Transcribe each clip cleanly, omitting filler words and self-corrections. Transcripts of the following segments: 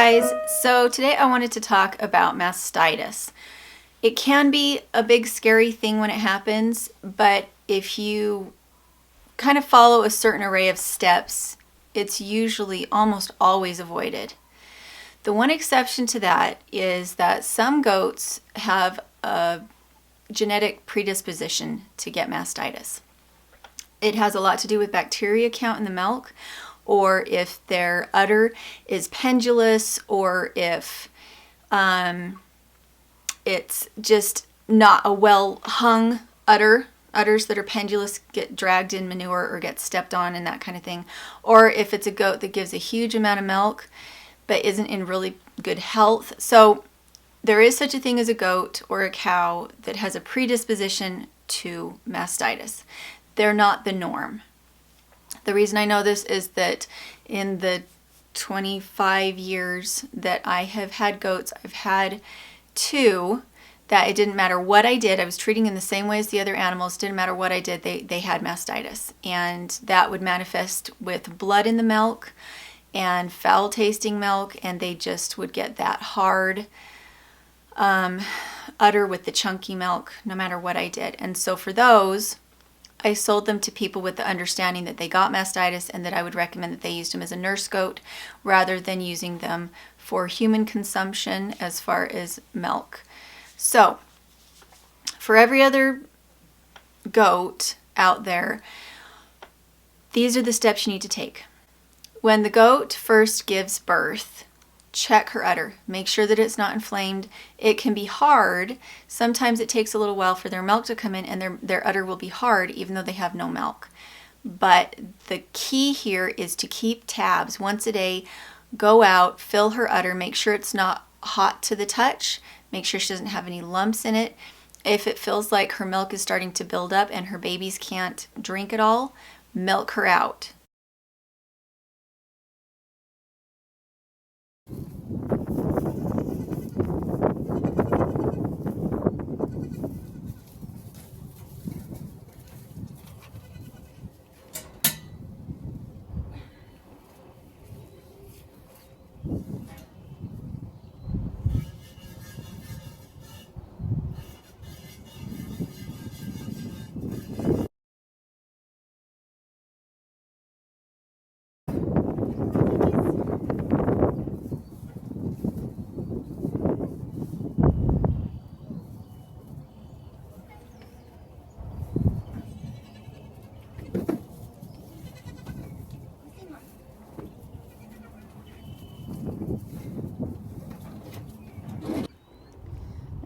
guys, so today I wanted to talk about mastitis. It can be a big scary thing when it happens, but if you kind of follow a certain array of steps, it's usually almost always avoided. The one exception to that is that some goats have a genetic predisposition to get mastitis. It has a lot to do with bacteria count in the milk, or if their udder is pendulous, or if it's just not a well hung udder. Udders that are pendulous get dragged in manure or get stepped on and that kind of thing. Or if it's a goat that gives a huge amount of milk but isn't in really good health. So there is such a thing as a goat or a cow that has a predisposition to mastitis. They're not the norm. The reason I know this is that in the 25 years that I have had goats, I've had two that it didn't matter what I did. I was treating in the same way as the other animals. Didn't matter what I did, they had mastitis. And that would manifest with blood in the milk and foul tasting milk, and they just would get that hard udder with the chunky milk no matter what I did. And so for those, I sold them to people with the understanding that they got mastitis and that I would recommend that they used them as a nurse goat rather than using them for human consumption as far as milk. So, for every other goat out there, these are the steps you need to take. When the goat first gives birth, check her udder. Make sure that it's not inflamed. It can be hard. Sometimes it takes a little while for their milk to come in, and their udder will be hard even though they have no milk. But the key here is to keep tabs. Once a day, go out, fill her udder, make sure it's not hot to the touch, make sure she doesn't have any lumps in it. If it feels like her milk is starting to build up and her babies can't drink it all, milk her out.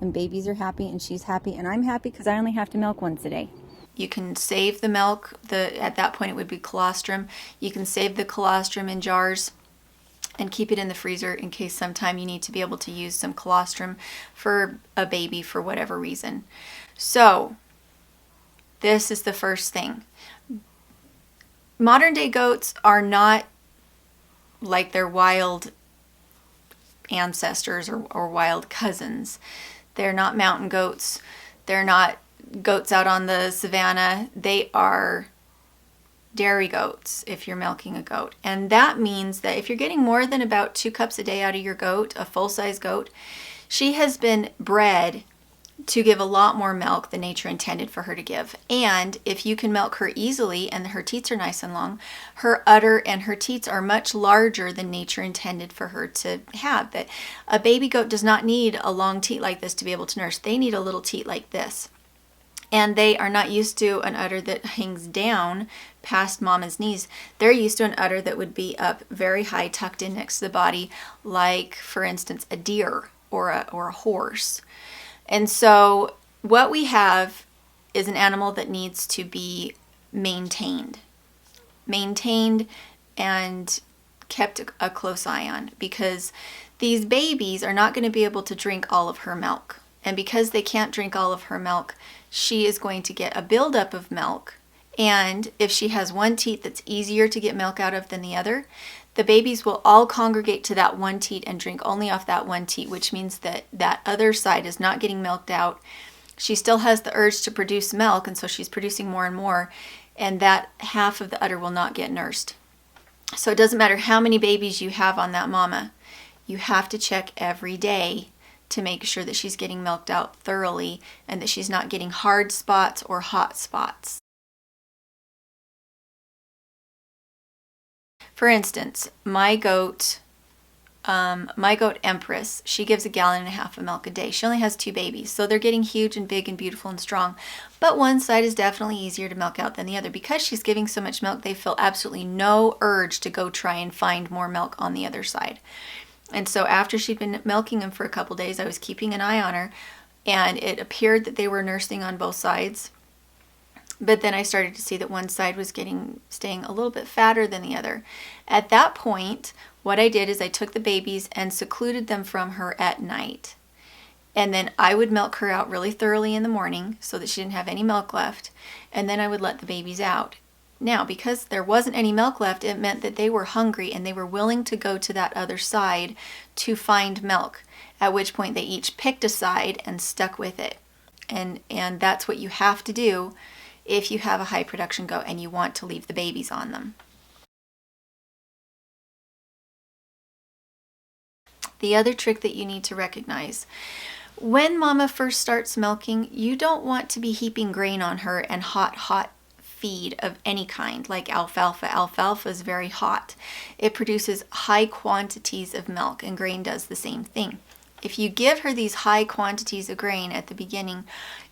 And babies are happy and she's happy and I'm happy because I only have to milk once a day. You can save the milk. At that point it would be colostrum. You can save the colostrum in jars and keep it in the freezer in case sometime you need to be able to use some colostrum for a baby for whatever reason. So this is the first thing. Modern day goats are not like their wild ancestors or wild cousins. They're not mountain goats. They're not goats out on the savannah. They are dairy goats if you're milking a goat. And that means that if you're getting more than about 2 cups a day out of your goat, a full-size goat, she has been bred to give a lot more milk than nature intended for her to give. And if you can milk her easily and her teats are nice and long, her udder and her teats are much larger than nature intended for her to have. That a baby goat does not need a long teat like this to be able to nurse. They need a little teat like this. And they are not used to an udder that hangs down past mama's knees. They're used to an udder that would be up very high, tucked in next to the body, like, for instance, a deer or a horse. And so what we have is an animal that needs to be maintained and kept a close eye on, because these babies are not going to be able to drink all of her milk. And because they can't drink all of her milk, she is going to get a buildup of milk. And if she has one teat that's easier to get milk out of than the other, the babies will all congregate to that one teat and drink only off that one teat, which means that that other side is not getting milked out. She still has the urge to produce milk, and so she's producing more and more, and that half of the udder will not get nursed. So it doesn't matter how many babies you have on that mama. You have to check every day to make sure that she's getting milked out thoroughly and that she's not getting hard spots or hot spots. For instance, my goat Empress, she gives 1.5 gallons of milk a day. She only has 2 babies, so they're getting huge and big and beautiful and strong. But one side is definitely easier to milk out than the other. Because she's giving so much milk, they feel absolutely no urge to go try and find more milk on the other side. And so after she'd been milking them for a couple days, I was keeping an eye on her, and it appeared that they were nursing on both sides. But then I started to see that one side was staying a little bit fatter than the other. At that point, what I did is I took the babies and secluded them from her at night. And then I would milk her out really thoroughly in the morning so that she didn't have any milk left. And then I would let the babies out. Now, because there wasn't any milk left, it meant that they were hungry and they were willing to go to that other side to find milk, at which point they each picked a side and stuck with it. And that's what you have to do if you have a high production goat and you want to leave the babies on them. The other trick that you need to recognize: when mama first starts milking, you don't want to be heaping grain on her and hot feed of any kind, like alfalfa. Alfalfa is very hot. It produces high quantities of milk, and grain does the same thing. If you give her these high quantities of grain at the beginning,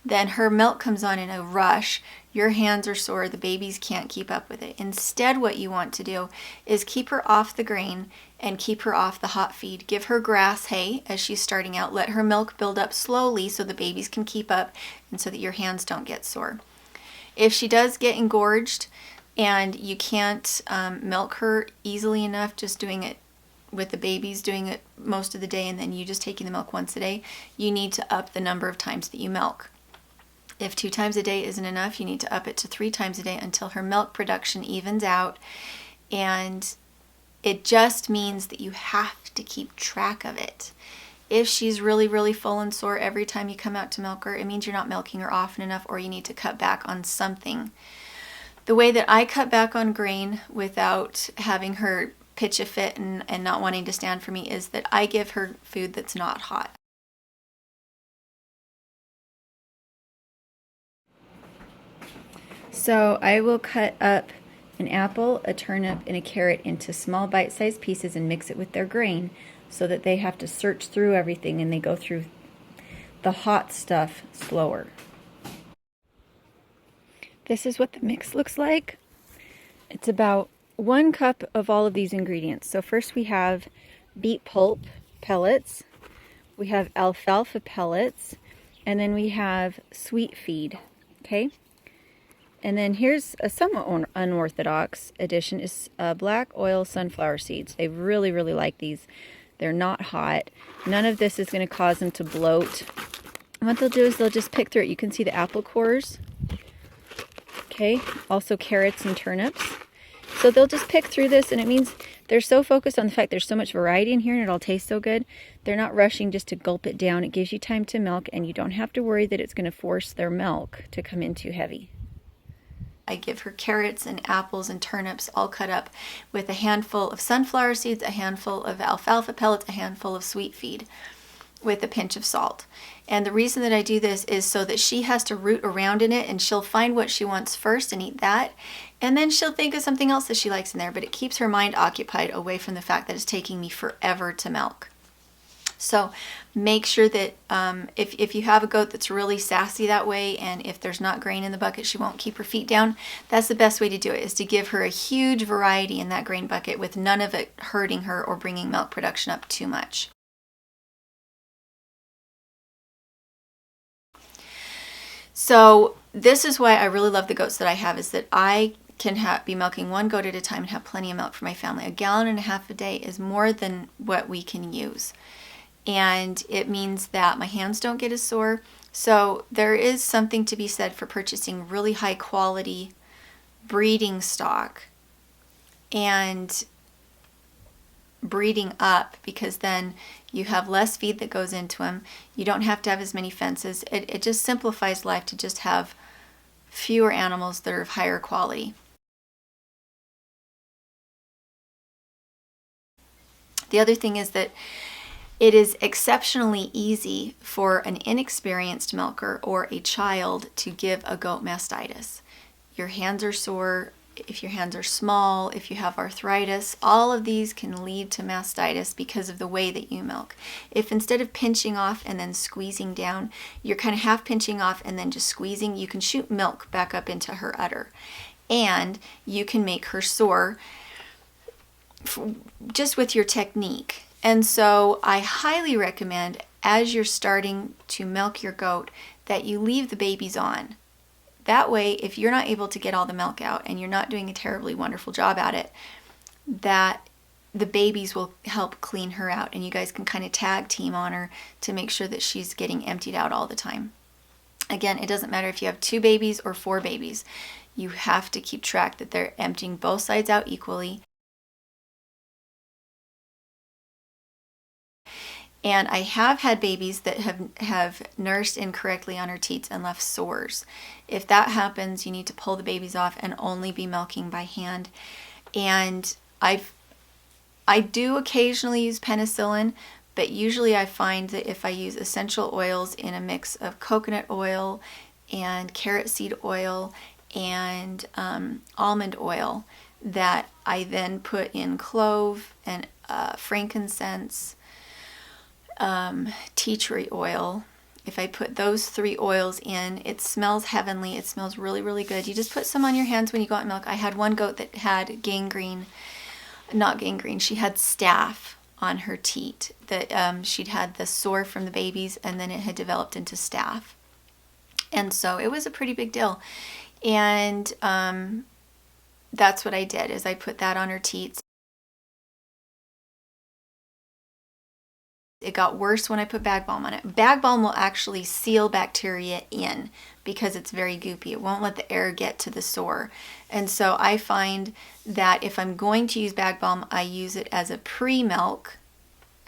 then her milk comes on in a rush. Your hands are sore, the babies can't keep up with it. Instead, what you want to do is keep her off the grain and keep her off the hot feed. Give her grass hay as she's starting out. Let her milk build up slowly so the babies can keep up and so that your hands don't get sore. If she does get engorged and you can't milk her easily enough, just doing it with the babies, doing it most of the day and then you just taking the milk once a day, you need to up the number of times that you milk. If 2 times a day isn't enough, you need to up it to 3 times a day until her milk production evens out. And it just means that you have to keep track of it. If she's really, really full and sore every time you come out to milk her, it means you're not milking her often enough, or you need to cut back on something. The way that I cut back on grain without having her pitch a fit and not wanting to stand for me is that I give her food that's not hot. So I will cut up an apple, a turnip, and a carrot into small bite-sized pieces and mix it with their grain so that they have to search through everything and they go through the hot stuff slower. This is what the mix looks like. It's about 1 cup of all of these ingredients. So first we have beet pulp pellets, we have alfalfa pellets, and then we have sweet feed, okay? And then here's a somewhat unorthodox addition is black oil sunflower seeds. They really, really like these. They're not hot. None of this is going to cause them to bloat. And what they'll do is they'll just pick through it. You can see the apple cores. Okay, also carrots and turnips. So they'll just pick through this, and it means they're so focused on the fact there's so much variety in here and it all tastes so good. They're not rushing just to gulp it down. It gives you time to milk, and you don't have to worry that it's going to force their milk to come in too heavy. I give her carrots and apples and turnips all cut up with a handful of sunflower seeds, a handful of alfalfa pellets, a handful of sweet feed with a pinch of salt. And the reason that I do this is so that she has to root around in it, and she'll find what she wants first and eat that. And then she'll think of something else that she likes in there, but it keeps her mind occupied away from the fact that it's taking me forever to milk. So make sure that if you have a goat that's really sassy that way, and if there's not grain in the bucket, she won't keep her feet down, that's the best way to do it, is to give her a huge variety in that grain bucket with none of it hurting her or bringing milk production up too much. So this is why I really love the goats that I have, is that I can be milking 1 goat at a time and have plenty of milk for my family. 1.5 gallons a day is more than what we can use. And it means that my hands don't get as sore. So there is something to be said for purchasing really high quality breeding stock and breeding up, because then you have less feed that goes into them. You don't have to have as many fences. It just simplifies life to just have fewer animals that are of higher quality. The other thing is that It is exceptionally easy for an inexperienced milker or a child to give a goat mastitis. Your hands are sore, if your hands are small, if you have arthritis, all of these can lead to mastitis because of the way that you milk. If instead of pinching off and then squeezing down, you're kind of half pinching off and then just squeezing, you can shoot milk back up into her udder. And you can make her sore just with your technique. And so I highly recommend, as you're starting to milk your goat, that you leave the babies on. That way, if you're not able to get all the milk out and you're not doing a terribly wonderful job at it, that the babies will help clean her out, and you guys can kind of tag team on her to make sure that she's getting emptied out all the time. Again, it doesn't matter if you have 2 babies or 4 babies. You have to keep track that they're emptying both sides out equally. And I have had babies that have nursed incorrectly on her teats and left sores. If that happens, you need to pull the babies off and only be milking by hand. And I do occasionally use penicillin, but usually I find that if I use essential oils in a mix of coconut oil and carrot seed oil and almond oil, that I then put in clove and frankincense, tea tree oil. If I put those 3 oils in, it smells heavenly. It smells really, really good. You just put some on your hands when you go out and milk. I had one goat that had gangrene, not gangrene, she had staph on her teat. That she'd had the sore from the babies, and then it had developed into staph. And so it was a pretty big deal. And that's what I did, is I put that on her teats. It got worse when I put bag balm on it. Bag balm will actually seal bacteria in because it's very goopy. It won't let the air get to the sore. And so I find that if I'm going to use bag balm, I use it as a pre-milk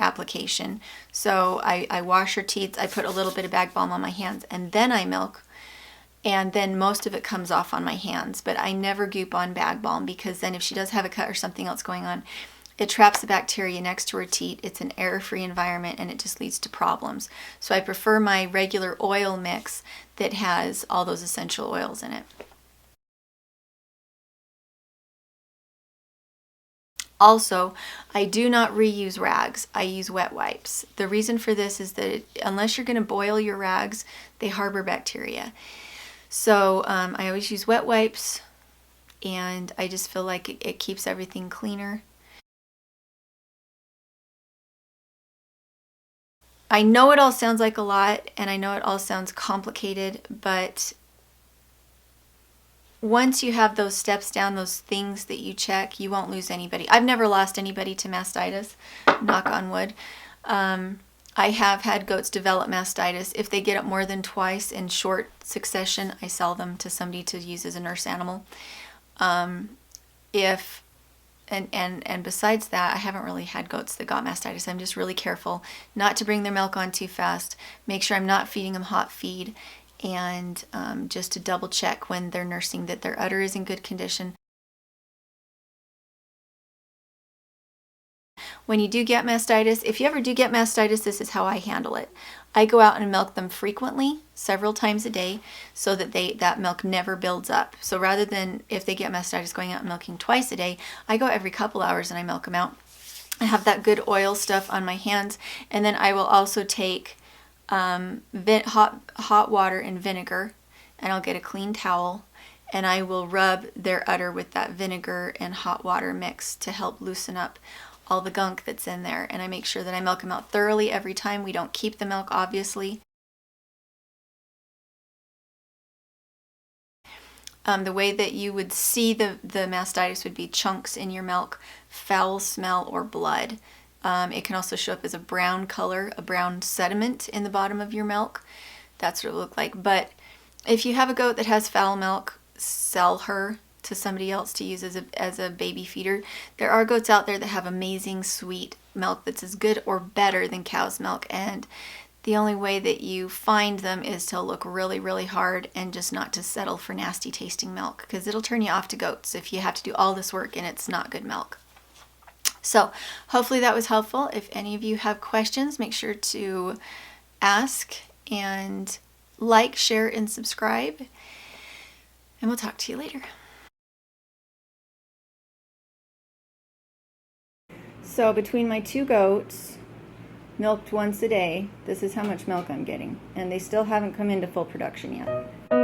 application. So I wash her teats, I put a little bit of bag balm on my hands, and then I milk. And then most of it comes off on my hands. But I never goop on bag balm, because then if she does have a cut or something else going on, it traps the bacteria next to her teat. It's an air-free environment, and it just leads to problems. So I prefer my regular oil mix that has all those essential oils in it. Also, I do not reuse rags. I use wet wipes. The reason for this is that unless you're going to boil your rags, they harbor bacteria. So I always use wet wipes, and I just feel like it keeps everything cleaner. I know it all sounds like a lot, and I know it all sounds complicated, but once you have those steps down, those things that you check, you won't lose anybody. I've never lost anybody to mastitis, knock on wood. I have had goats develop mastitis. If they get it more than twice in short succession, I sell them to somebody to use as a nurse animal. And besides that, I haven't really had goats that got mastitis. I'm just really careful not to bring their milk on too fast. Make sure I'm not feeding them hot feed, and just to double check when they're nursing that their udder is in good condition. When you do get mastitis, if you ever do get mastitis, this is how I handle it. I go out and milk them frequently, several times a day, so that that milk never builds up. So rather than, if they get mastitis, going out and milking twice a day, I go every couple hours and I milk them out. I have that good oil stuff on my hands, and then I will also take hot water and vinegar, and I'll get a clean towel, and I will rub their udder with that vinegar and hot water mix to help loosen up all the gunk that's in there. And I make sure that I milk them out thoroughly every time. We don't keep the milk, obviously. The way that you would see the mastitis would be chunks in your milk, foul smell, or blood. It can also show up as a brown color, a brown sediment in the bottom of your milk. That's what it will look like. But if you have a goat that has foul milk, sell her to somebody else to use as a baby feeder. There are goats out there that have amazing sweet milk that's as good or better than cow's milk, and the only way that you find them is to look really, really hard and just not to settle for nasty tasting milk, because it'll turn you off to goats if you have to do all this work and it's not good milk. So hopefully that was helpful. If any of you have questions, make sure to ask, and like, share, and subscribe. And we'll talk to you later. So between my 2 goats, milked once a day, this is how much milk I'm getting. And they still haven't come into full production yet.